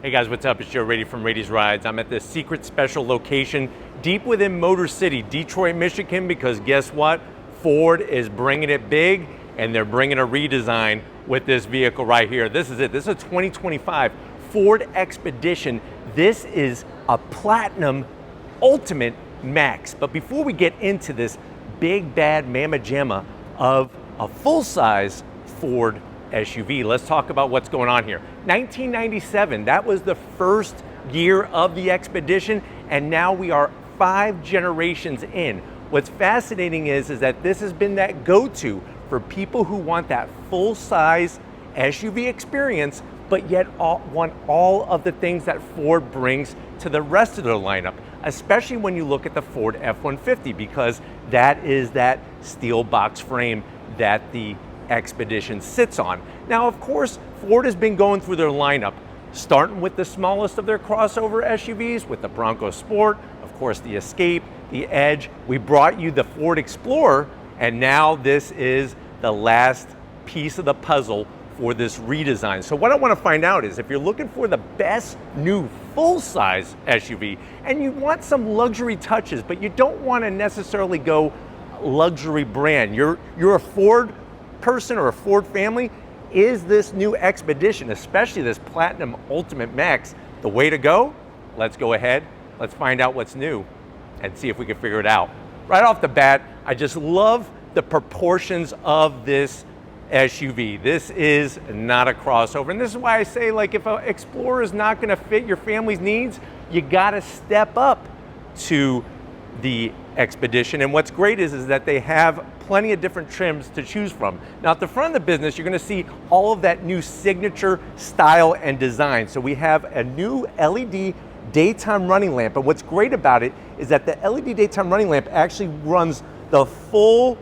Hey guys, what's up? It's Joe Raiti from Raiti's Rides. I'm at this secret special location deep within Motor City, Detroit, Michigan, because guess what? Ford is bringing it big and they're bringing a redesign with this vehicle right here. This is it. This is a 2025 Ford Expedition. This is a Platinum Ultimate Max. But before we get into this big bad mamma jamma of a full-size Ford SUV, let's talk about what's going on here. 1997, that was the first year of the Expedition, and now we are 5 generations in. What's fascinating is that this has been that go-to for people who want that full-size SUV experience, but yet want all of the things that Ford brings to the rest of their lineup, especially when you look at the Ford F-150, because that is that steel box frame that the Expedition sits on. Now, of course, Ford has been going through their lineup, starting with the smallest of their crossover SUVs with the Bronco Sport, of course, the Escape, the Edge. We brought you the Ford Explorer, and now this is the last piece of the puzzle for this redesign. So what I want to find out is if you're looking for the best new full-size SUV and you want some luxury touches, but you don't want to necessarily go luxury brand, you're a Ford person or a Ford family, is this new Expedition, especially this Platinum Ultimate Max, the way to go? Let's go ahead, let's find out what's new and see if we can figure it out. Right off the bat, I just love the proportions of this SUV. This is not a crossover, and this is why I say, like, if an Explorer is not going to fit your family's needs, you got to step up to the Expedition. And what's great is that they have plenty of different trims to choose from. Now, at the front of the business, you're going to see all of that new signature style and design. So we have a new LED daytime running lamp, and what's great about it is that the LED daytime running lamp actually runs the full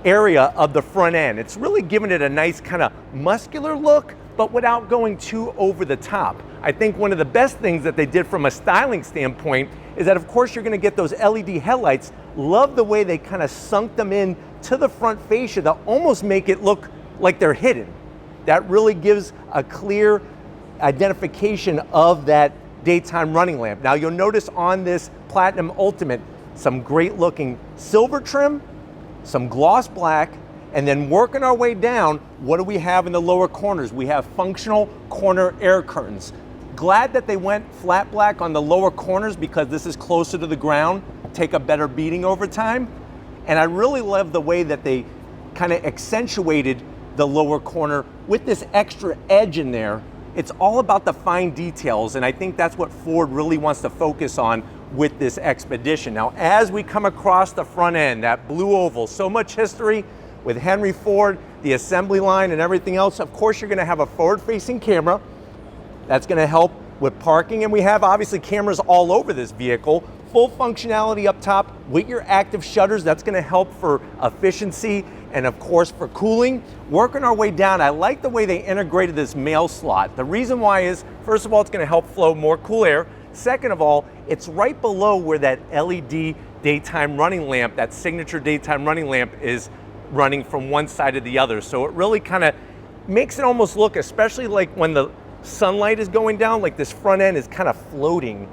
area of the front end. It's really giving it a nice kind of muscular look, but without going too over the top. I think one of the best things that they did from a styling standpoint is that, of course, you're going to get those LED headlights. Love the way they kind of sunk them in to the front fascia to almost make it look like they're hidden. That really gives a clear identification of that daytime running lamp. Now, you'll notice on this Platinum Ultimate some great looking silver trim, some gloss black, and then working our way down, what do we have in the lower corners? We have functional corner air curtains. Glad that they went flat black on the lower corners because this is closer to the ground, take a better beating over time. And I really love the way that they kind of accentuated the lower corner with this extra edge in there. It's all about the fine details, and I think that's what Ford really wants to focus on with this Expedition. Now, as we come across the front end, that blue oval, so much history with Henry Ford, the assembly line and everything else. Of course, you're going to have a forward-facing camera. That's going to help with parking, and we have obviously cameras all over this vehicle. Full functionality up top with your active shutters. That's going to help for efficiency and, of course, for cooling. Working our way down, I like the way they integrated this mail slot. The reason why is, first of all, it's going to help flow more cool air. Second of all, it's right below where that LED daytime running lamp, that signature daytime running lamp, is running from one side to the other. So it really kind of makes it almost look, especially like when the sunlight is going down, like this front end is kind of floating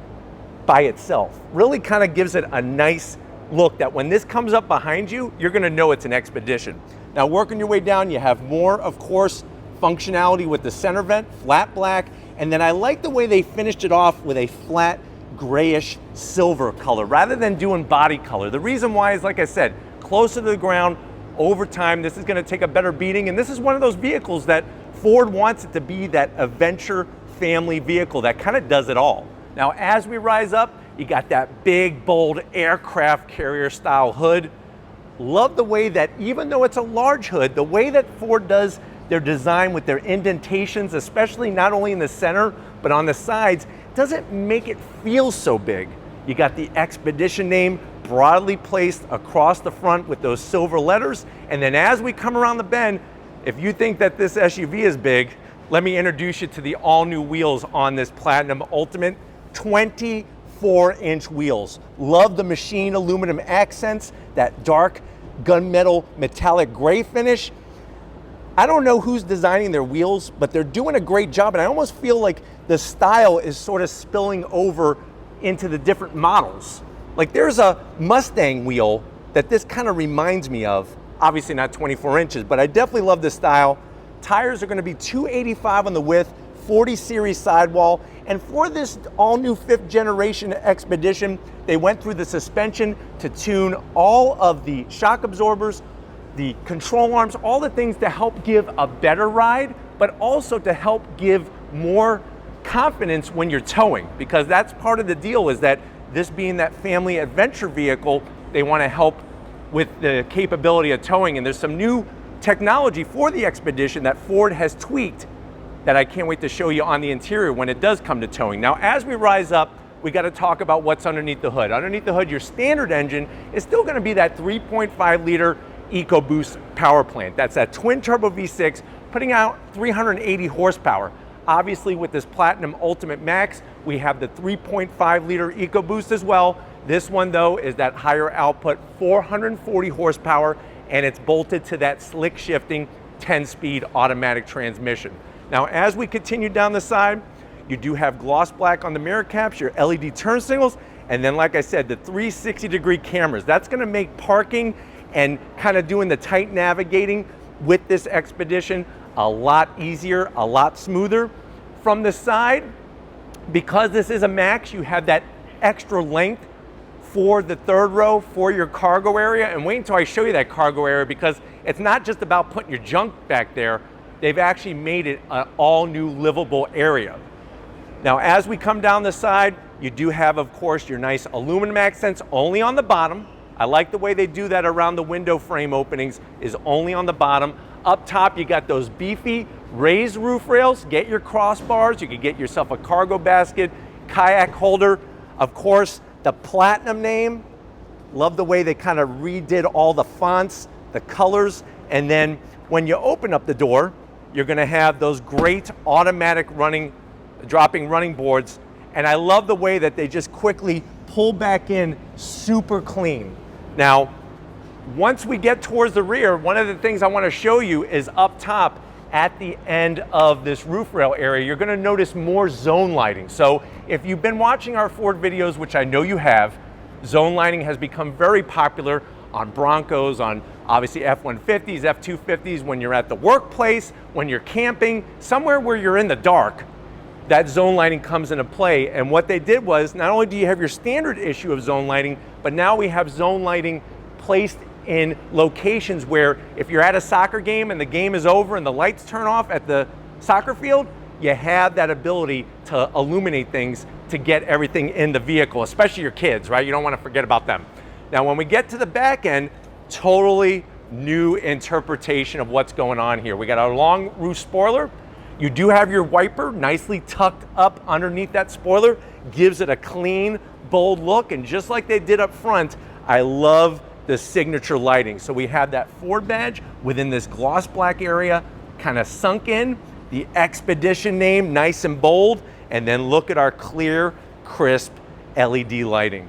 by itself. Really kind of gives it a nice look that when this comes up behind you, you're going to know it's an Expedition. Now, working your way down, you have more, of course, functionality with the center vent, flat black, and then I like the way they finished it off with a flat grayish silver color rather than doing body color. The reason why is, like I said, closer to the ground. Over time, this is going to take a better beating, and this is one of those vehicles that Ford wants it to be, that adventure family vehicle that kind of does it all. Now, as we rise up, you got that big, bold aircraft carrier style hood. Love the way that, even though it's a large hood, the way that Ford does their design with their indentations, especially not only in the center, but on the sides, doesn't make it feel so big. You got the Expedition name broadly placed across the front with those silver letters. And then as we come around the bend, if you think that this SUV is big, let me introduce you to the all-new wheels on this Platinum Ultimate. 24-inch wheels. Love the machine aluminum accents, that dark gunmetal metallic gray finish. I don't know who's designing their wheels, but they're doing a great job, and I almost feel like the style is sort of spilling over into the different models. Like there's a Mustang wheel that this kind of reminds me of. Obviously not 24 inches, but I definitely love this style. Tires are gonna be 285 on the width, 40 series sidewall, and for this all new 5th generation Expedition, they went through the suspension to tune all of the shock absorbers, the control arms, all the things to help give a better ride, but also to help give more confidence when you're towing, because that's part of the deal, is that this being that family adventure vehicle, they want to help with the capability of towing. And there's some new technology for the Expedition that Ford has tweaked that I can't wait to show you on the interior when it does come to towing. Now, as we rise up, we got to talk about what's underneath the hood. Underneath the hood, your standard engine is still going to be that 3.5 liter EcoBoost power plant. That's that twin turbo V6 putting out 380 horsepower. Obviously with this Platinum Ultimate Max, we have the 3.5 liter EcoBoost as well. This one though is that higher output, 440 horsepower, and it's bolted to that slick shifting 10-speed automatic transmission. Now as we continue down the side, you do have gloss black on the mirror caps, your LED turn signals, and then like I said, the 360-degree cameras. That's gonna make parking and kind of doing the tight navigating with this Expedition a lot easier, a lot smoother. From the side, because this is a Max, you have that extra length for the third row for your cargo area. And wait until I show you that cargo area, because it's not just about putting your junk back there. They've actually made it an all new livable area. Now, as we come down the side, you do have, of course, your nice aluminum accents only on the bottom. I like the way they do that around the window frame openings, is only on the bottom. Up top, you got those beefy raised roof rails. Get your crossbars. You could get yourself a cargo basket, kayak holder. Of course, the Platinum name. Love the way they kind of redid all the fonts, the colors. And then when you open up the door, you're gonna have those great automatic dropping running boards. And I love the way that they just quickly pull back in, super clean. Now, once we get towards the rear, one of the things I want to show you is up top at the end of this roof rail area, you're going to notice more zone lighting. So if you've been watching our Ford videos, which I know you have, zone lighting has become very popular on Broncos, on obviously F-150s, F-250s, when you're at the workplace, when you're camping, somewhere where you're in the dark, that zone lighting comes into play. And what they did was, not only do you have your standard issue of zone lighting, but now we have zone lighting placed in locations where if you're at a soccer game and the game is over and the lights turn off at the soccer field, you have that ability to illuminate things to get everything in the vehicle, especially your kids, right? You don't want to forget about them. Now, when we get to the back end, totally new interpretation of what's going on here. We got a long roof spoiler. You do have your wiper nicely tucked up underneath that spoiler, gives it a clean, bold look. And just like they did up front, I love the signature lighting. So we have that Ford badge within this gloss black area, kind of sunk in, the Expedition name nice and bold, and then look at our clear, crisp LED lighting.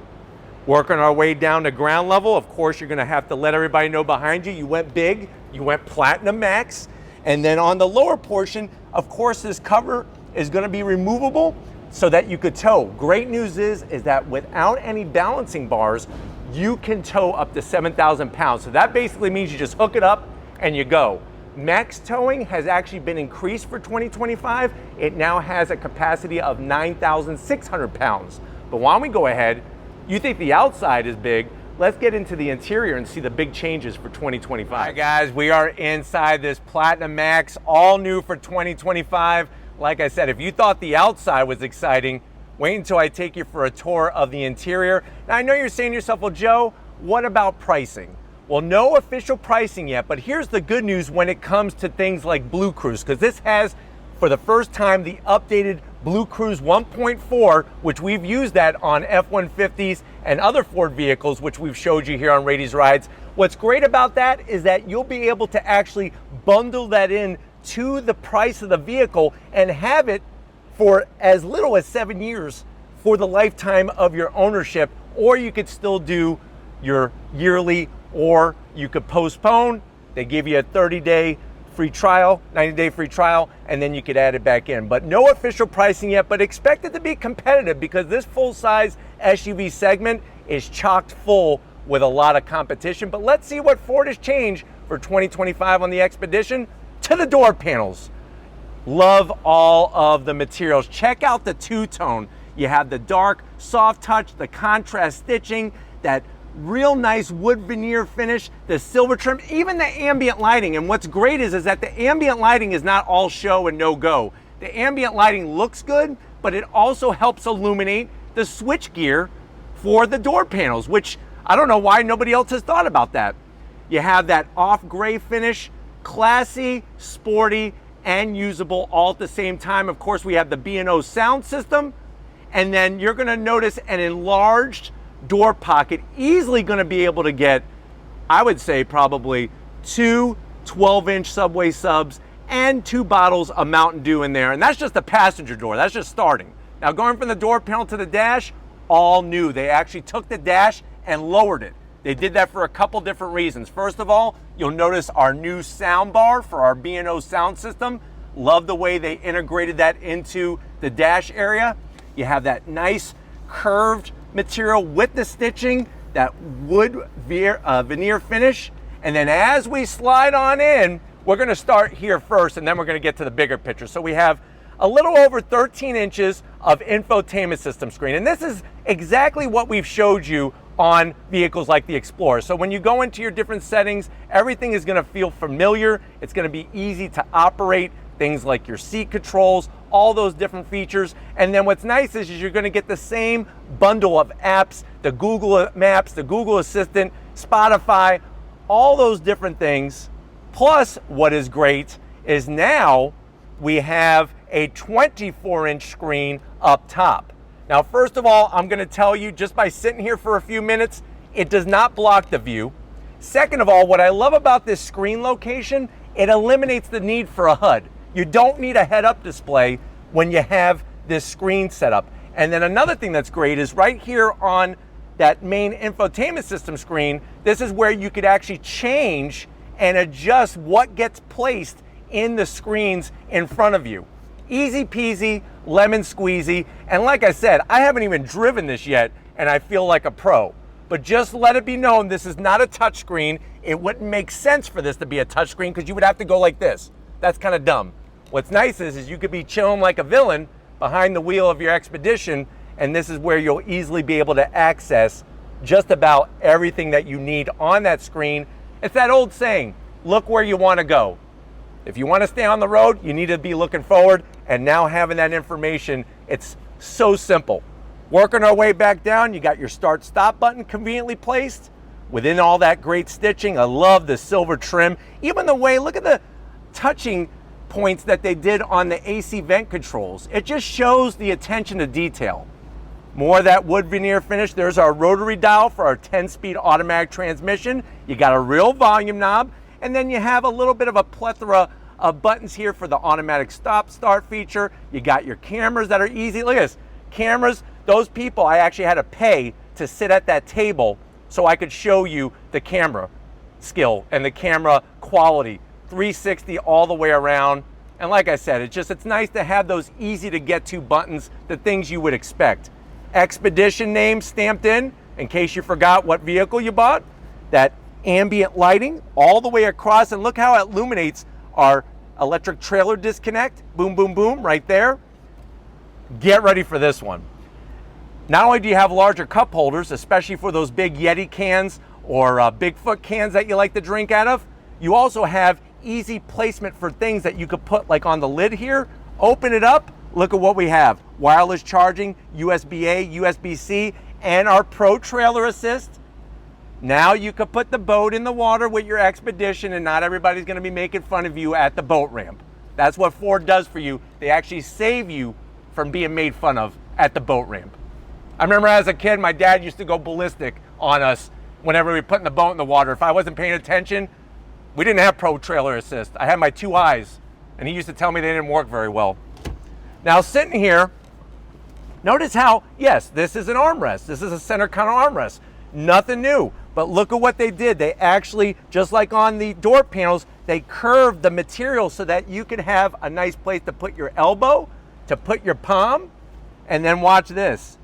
Working our way down to ground level, of course, you're gonna have to let everybody know behind you, you went big, you went Platinum Max. And then on the lower portion, of course, this cover is gonna be removable so that you could tow. Great news is that without any balancing bars, you can tow up to 7,000 pounds. So that basically means you just hook it up and you go. Max towing has actually been increased for 2025. It now has a capacity of 9,600 pounds. But why don't we go ahead, you think the outside is big, let's get into the interior and see the big changes for 2025. All right, guys, we are inside this Platinum Max, all new for 2025. Like I said, if you thought the outside was exciting, wait until I take you for a tour of the interior. Now, I know you're saying to yourself, well, Joe, what about pricing? Well, no official pricing yet, but here's the good news when it comes to things like Blue Cruise, because this has, for the first time, the updated Blue Cruise 1.4, which we've used that on F-150s and other Ford vehicles, which we've showed you here on Raity's Rides. What's great about that is that you'll be able to actually bundle that in to the price of the vehicle and have it for as little as 7 years for the lifetime of your ownership, or you could still do your yearly, or you could postpone. They give you a 30-day free trial, 90-day free trial, and then you could add it back in. But no official pricing yet, but expect it to be competitive because this full-size SUV segment is chocked full with a lot of competition. But let's see what Ford has changed for 2025 on the Expedition. To the door panels. Love all of the materials. Check out the two-tone. You have the dark, soft touch, the contrast stitching, that real nice wood veneer finish, the silver trim, even the ambient lighting. And what's great is that the ambient lighting is not all show and no go. The ambient lighting looks good, but it also helps illuminate the switch gear for the door panels, which I don't know why nobody else has thought about that. You have that off gray finish, classy, sporty, and usable all at the same time. Of course, we have the B&O sound system, and then you're gonna notice an enlarged door pocket, easily gonna be able to get, I would say probably 2 12-inch Subway subs and 2 bottles of Mountain Dew in there. And that's just the passenger door, that's just starting. Now going from the door panel to the dash, all new. They actually took the dash and lowered it. They did that for a couple different reasons. First of all, you'll notice our new sound bar for our B&O sound system. Love the way they integrated that into the dash area. You have that nice curved material with the stitching, that wood veneer finish. And then as we slide on in, we're gonna start here first and then we're gonna get to the bigger picture. So we have a little over 13 inches of infotainment system screen. And this is exactly what we've showed you on vehicles like the Explorer. So when you go into your different settings, everything is gonna feel familiar. It's gonna be easy to operate, things like your seat controls, all those different features. And then what's nice is you're gonna get the same bundle of apps, the Google Maps, the Google Assistant, Spotify, all those different things. Plus, what is great is now we have a 24-inch screen up top. Now, first of all, I'm gonna tell you, just by sitting here for a few minutes, it does not block the view. Second of all, what I love about this screen location, it eliminates the need for a HUD. You don't need a head-up display when you have this screen set up. And then another thing that's great is right here on that main infotainment system screen, this is where you could actually change and adjust what gets placed in the screens in front of you. Easy peasy, lemon squeezy. And like I said, I haven't even driven this yet and I feel like a pro. But just let it be known, this is not a touchscreen. It wouldn't make sense for this to be a touchscreen because you would have to go like this. That's kind of dumb. What's nice is you could be chilling like a villain behind the wheel of your Expedition, and this is where you'll easily be able to access just about everything that you need on that screen. It's that old saying, look where you want to go. If you want to stay on the road, you need to be looking forward, and now having that information, it's so simple. Working our way back down, you got your start-stop button conveniently placed within all that great stitching. I love the silver trim. Even the way, look at the touching points that they did on the AC vent controls. It just shows the attention to detail. More of that wood veneer finish. There's our rotary dial for our 10-speed automatic transmission. You got a real volume knob, and then you have a little bit of a plethora of buttons here for the automatic stop-start feature. You got your cameras that are easy. Look at this, cameras. Those people, I actually had to pay to sit at that table so I could show you the camera skill and the camera quality. 360 all the way around. And like I said, it's nice to have those easy to get to buttons, the things you would expect. Expedition name stamped in case you forgot what vehicle you bought. That ambient lighting all the way across, and look how it illuminates our electric trailer disconnect. Boom, boom, boom, right there. Get ready for this one. Not only do you have larger cup holders, especially for those big Yeti cans or Bigfoot cans that you like to drink out of, you also have easy placement for things that you could put like on the lid here. Open it up, look at what we have. Wireless charging, USB-A, USB-C, and our Pro Trailer Assist. Now you could put the boat in the water with your Expedition and not everybody's gonna be making fun of you at the boat ramp. That's what Ford does for you. They actually save you from being made fun of at the boat ramp. I remember as a kid, my dad used to go ballistic on us whenever we were putting the boat in the water. If I wasn't paying attention, we didn't have Pro Trailer Assist. I had my 2 eyes, and he used to tell me they didn't work very well. Now sitting here, notice how, yes, this is an armrest. This is a center counter armrest. Nothing new, but look at what they did. They actually, just like on the door panels, they curve the material so that you can have a nice place to put your elbow, to put your palm, and then watch this.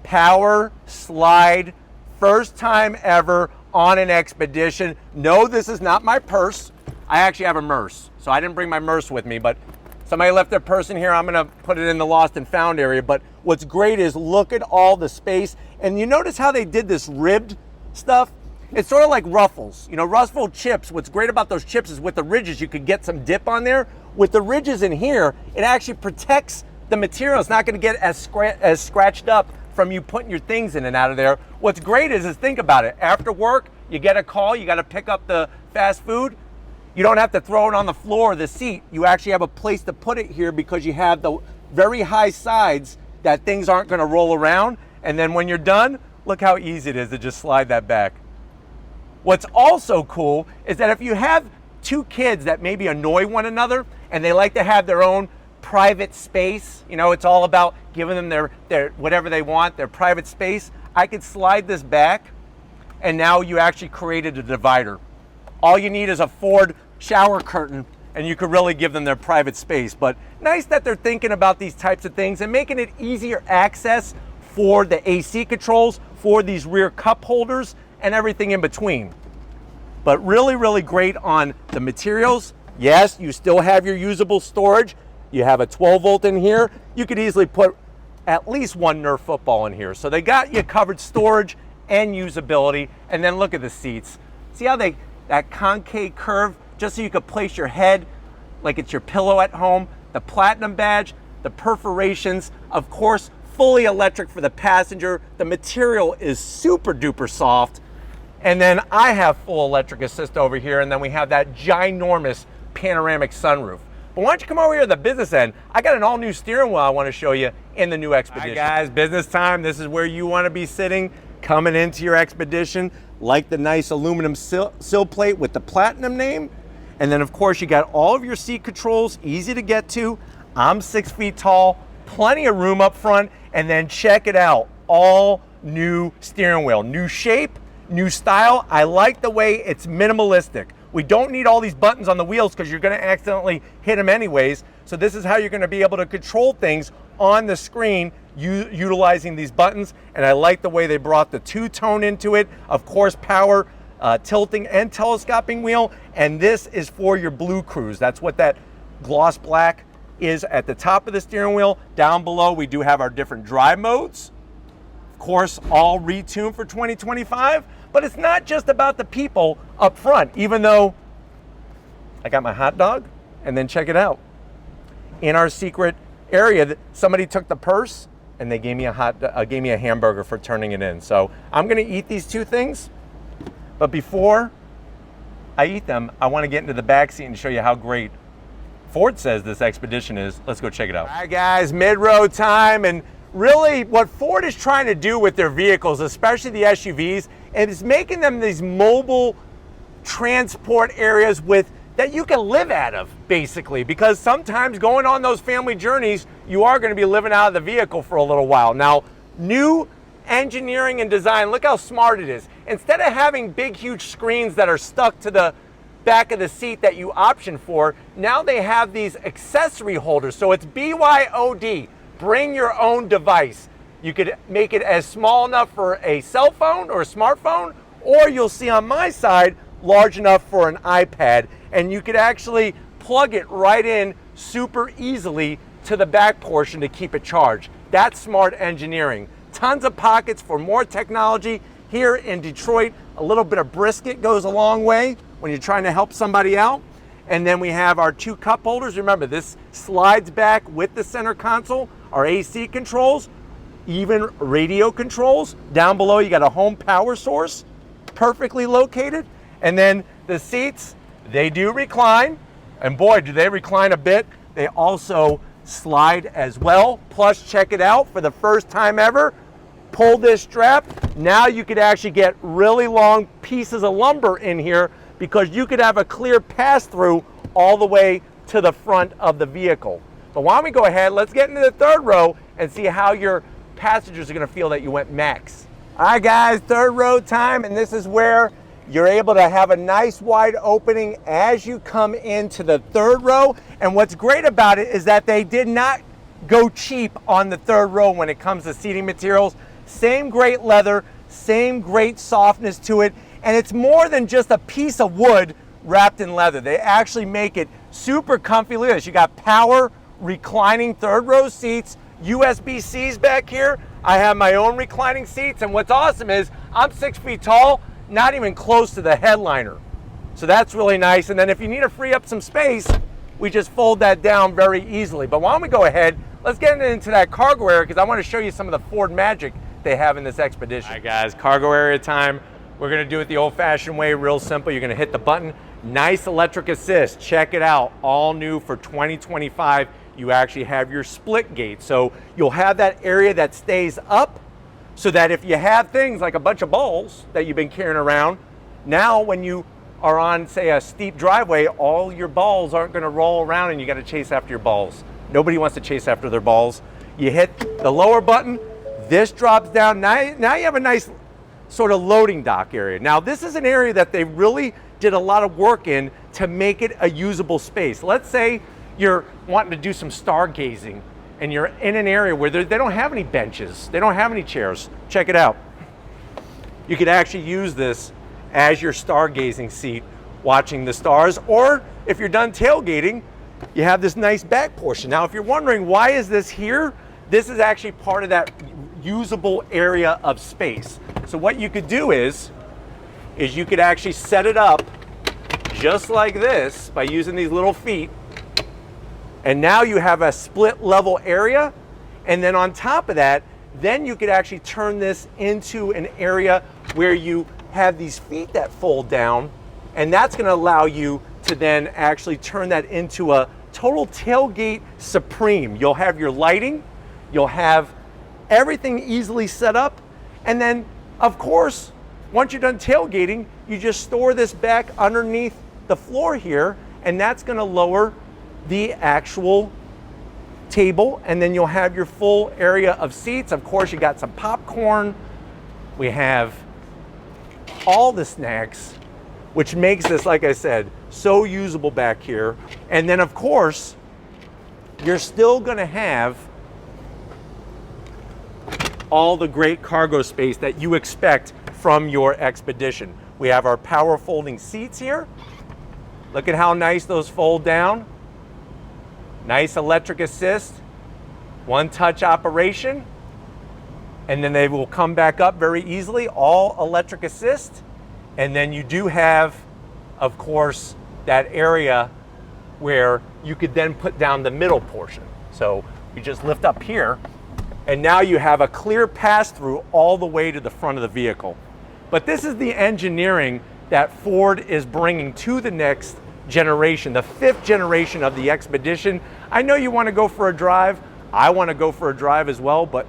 Power slide, first time ever on an Expedition. No, this is not my purse. I actually have a Merce, so I didn't bring my Merce with me, but somebody left their purse in here. I'm gonna put it in the lost and found area. But what's great is look at all the space. And you notice how they did this ribbed stuff? It's sort of like Ruffles. You know, Ruffle chips, what's great about those chips is with the ridges, you could get some dip on there. With the ridges in here, it actually protects the material. It's not gonna get as scratched up from you putting your things in and out of there. What's great is think about it. After work, you get a call, you gotta pick up the fast food. You don't have to throw it on the floor or the seat. You actually have a place to put it here because you have the very high sides that things aren't gonna roll around. And then when you're done, look how easy it is to just slide that back. What's also cool is that if you have two kids that maybe annoy one another and they like to have their own private space, you know, it's all about giving them their whatever they want, their private space, I could slide this back and now you actually created a divider. All you need is a Ford shower curtain and you could really give them their private space. But nice that they're thinking about these types of things and making it easier access for the AC controls, for these rear cup holders and everything in between. But really, really great on the materials. Yes, you still have your usable storage. You have a 12 volt in here. You could easily put at least one Nerf football in here. So they got you covered storage and usability. And then look at the seats. See how that concave curve, just so you could place your head like it's your pillow at home. The platinum badge, the perforations, of course, fully electric for the passenger. The material is super duper soft. And then I have full electric assist over here, and then we have that ginormous panoramic sunroof. But why don't you come over here to the business end? I got an all new steering wheel I want to show you in the new Expedition. All right guys, business time. This is where you want to be sitting, coming into your Expedition. Like the nice aluminum sill plate with the platinum name. And then of course you got all of your seat controls, easy to get to. I'm 6 feet tall, plenty of room up front. And then check it out, all new steering wheel, new shape, new style. I like the way it's minimalistic. We don't need all these buttons on the wheels because you're gonna accidentally hit them anyways. So this is how you're gonna be able to control things on the screen utilizing these buttons. And I like the way they brought the two-tone into it. Of course, power, tilting and telescoping wheel. And this is for your blue cruise. That's what that gloss black is at the top of the steering wheel. Down below, we do have our different drive modes. Of course, all retuned for 2025. But it's not just about the people up front, even though I got my hot dog. And then check it out. In our secret area, somebody took the purse and they gave me a hamburger for turning it in. So I'm gonna eat these two things, but before I eat them, I wanna get into the back seat and show you how great Ford says this Expedition is. Let's go check it out. All right guys, mid-road time. And really what Ford is trying to do with their vehicles, especially the SUVs, is making them these mobile transport areas that you can live out of, basically, because sometimes going on those family journeys, you are going to be living out of the vehicle for a little while. Now, new engineering and design, look how smart it is. Instead of having big, huge screens that are stuck to the back of the seat that you option for, now they have these accessory holders. So it's BYOD, bring your own device. You could make it as small enough for a cell phone or a smartphone, or you'll see on my side, large enough for an iPad. And you could actually plug it right in super easily to the back portion to keep it charged. That's smart engineering. Tons of pockets for more technology. Here in Detroit, a little bit of brisket goes a long way when you're trying to help somebody out. And then we have our two cup holders. Remember, this slides back with the center console, our AC controls, even radio controls. Down below, you got a home power source, perfectly located. And then the seats, they do recline. And boy, do they recline a bit. They also slide as well. Plus, check it out, for the first time ever, pull this strap. Now you could actually get really long pieces of lumber in here because you could have a clear pass-through all the way to the front of the vehicle. But why don't we go ahead, let's get into the third row and see how your passengers are gonna feel that you went max. All right guys, third row time, and this is where You're able to have a nice wide opening as you come into the third row. And what's great about it is that they did not go cheap on the third row when it comes to seating materials. Same great leather, same great softness to it. And it's more than just a piece of wood wrapped in leather. They actually make it super comfy. Look at this. You got power reclining third row seats, USB-Cs back here. I have my own reclining seats. And what's awesome is I'm 6 feet tall, not even close to the headliner. So that's really nice. And then if you need to free up some space, we just fold that down very easily. But why don't we go ahead, let's get into that cargo area because I want to show you some of the Ford magic they have in this Expedition. All right guys, cargo area time. We're gonna do it the old fashioned way, real simple. You're gonna hit the button, nice electric assist. Check it out, all new for 2025. You actually have your split gate. So you'll have that area that stays up so that if you have things like a bunch of balls that you've been carrying around, now when you are on, say, a steep driveway, all your balls aren't gonna roll around and you gotta chase after your balls. Nobody wants to chase after their balls. You hit the lower button, this drops down. Now you have a nice sort of loading dock area. Now this is an area that they really did a lot of work in to make it a usable space. Let's say you're wanting to do some stargazing and you're in an area where they don't have any benches, they don't have any chairs. Check it out. You could actually use this as your stargazing seat, watching the stars, or if you're done tailgating, you have this nice back portion. Now, if you're wondering why is this here, this is actually part of that usable area of space. So what you could do is you could actually set it up just like this by using these little feet. And now you have a split level area. And then on top of that, then you could actually turn this into an area where you have these feet that fold down. And that's gonna allow you to then actually turn that into a total tailgate supreme. You'll have your lighting, you'll have everything easily set up. And then of course, once you're done tailgating, you just store this back underneath the floor here, and that's gonna lower the actual table, and then you'll have your full area of seats. Of course, you got some popcorn. We have all the snacks, which makes this, like I said, so usable back here. And then of course, you're still gonna have all the great cargo space that you expect from your Expedition. We have our power folding seats here. Look at how nice those fold down. Nice electric assist, one touch operation, and then they will come back up very easily, all electric assist. And then you do have, of course, that area where you could then put down the middle portion. So you just lift up here, and now you have a clear pass through all the way to the front of the vehicle. But this is the engineering that Ford is bringing to the next generation, the 5th generation of the Expedition. I know you want to go for a drive. I want to go for a drive as well, but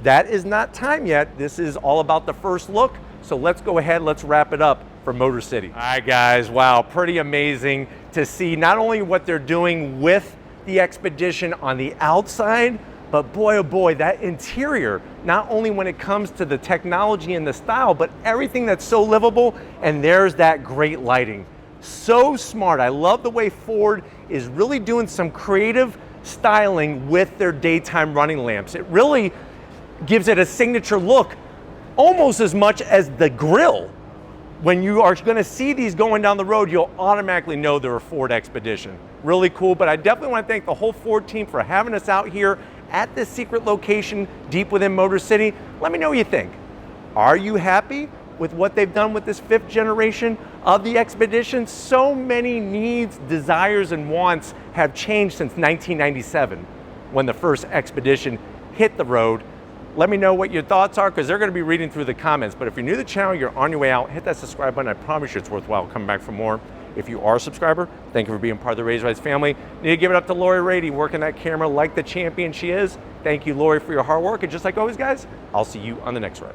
that is not time yet. This is all about the first look. So let's go ahead, let's wrap it up for Motor City. All right, guys, wow, pretty amazing to see not only what they're doing with the Expedition on the outside, but boy, oh boy, that interior, not only when it comes to the technology and the style, but everything that's so livable, and there's that great lighting. So smart. I love the way Ford is really doing some creative styling with their daytime running lamps. It really gives it a signature look, almost as much as the grille. When you are gonna see these going down the road, you'll automatically know they're a Ford Expedition. Really cool, but I definitely wanna thank the whole Ford team for having us out here at this secret location deep within Motor City. Let me know what you think. Are you happy with what they've done with this 5th generation of the Expedition? So many needs, desires, and wants have changed since 1997 when the first Expedition hit the road. Let me know what your thoughts are, because they're gonna be reading through the comments. But if you're new to the channel, you're on your way out, hit that subscribe button. I promise you it's worthwhile coming back for more. If you are a subscriber, thank you for being part of the Raised Rides family. Need to give it up to Lori Raiti, working that camera like the champion she is. Thank you, Lori, for your hard work. And just like always, guys, I'll see you on the next ride.